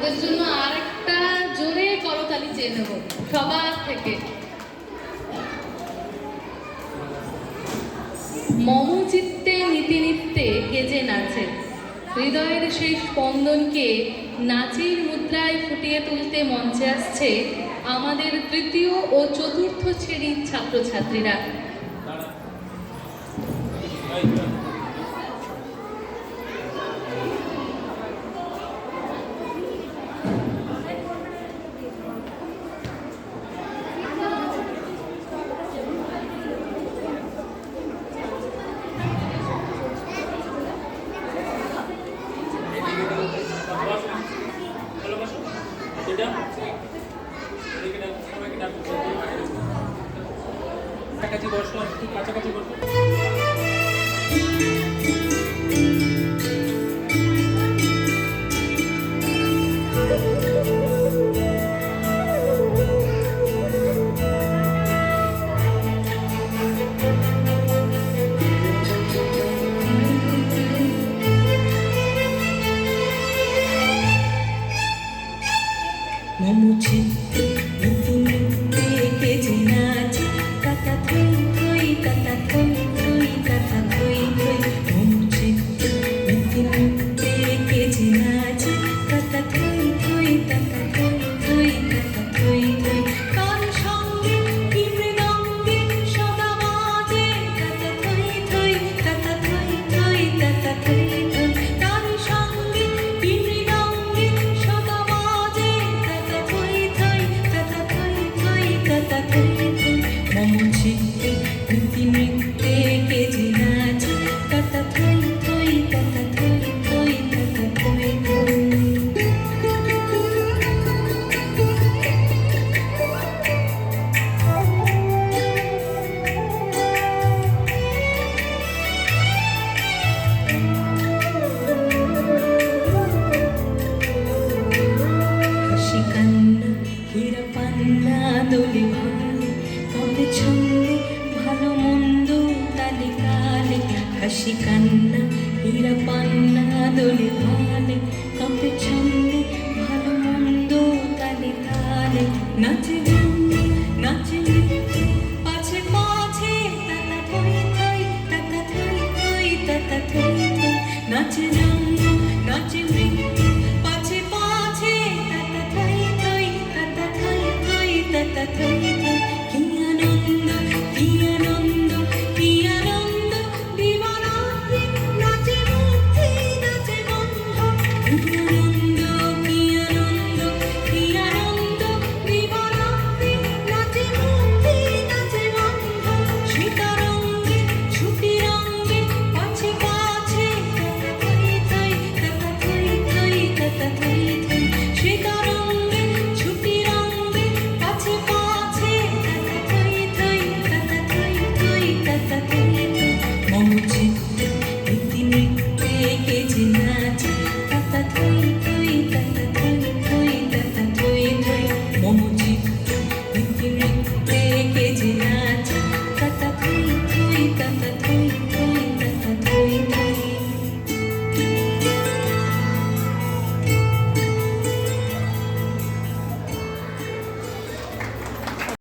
ওদের জন্য আর একটা জোরে করতালি চেয়ে নেব সবার থেকে। মম চিত্তে নীতি নিত্যে কে যে নাচে, হৃদয়ের সেই স্পন্দনকে নাচের মুদ্রায় ফুটিয়ে তুলতে মঞ্চে আসছে আমাদের তৃতীয় ও চতুর্থ শ্রেণীর ছাত্রছাত্রীরা। কাছাকাছি বসো, একটু কাছাকাছি বসো। মমচিত্তে নীতি নিত্যে কে যে নাচে, তাতা থই থই তাতা থই থই তাতা থই থই। মমচিত্তে নীতি নিত্যে কে যে নাচে, তাতা থই থই তাতা থই থই তাতা থই থই। কার সঙ্গে কি মৃদঙ্গে সদা বাজে, তাতা থই থই তাতা থই থই তাতা থই থই। কার সঙ্গে কি মৃদঙ্গে সদা বাজে, তাতা থই থই তাতা থই থই তাতা থই থই। মমচিত্তে নীতি নিত্যে কে যে নাচে, তাতা থই থই তাতা থই থই তাতা থই থই। হাসি কান্না হীরা পান্না দোলে ভালে, কবে ছন্দে ভালো মন্দ তালে কালে। হাসি কান্না হীরা পান্না দোলে ভালে, কবে ছন্দে ভালো মন্দ তালে কালে। নাচে বৃন্দে নাচে নৃত্যে পাছে পাছে, তাতা থই থই তাতা থই থই তাতা থই থই। নাচে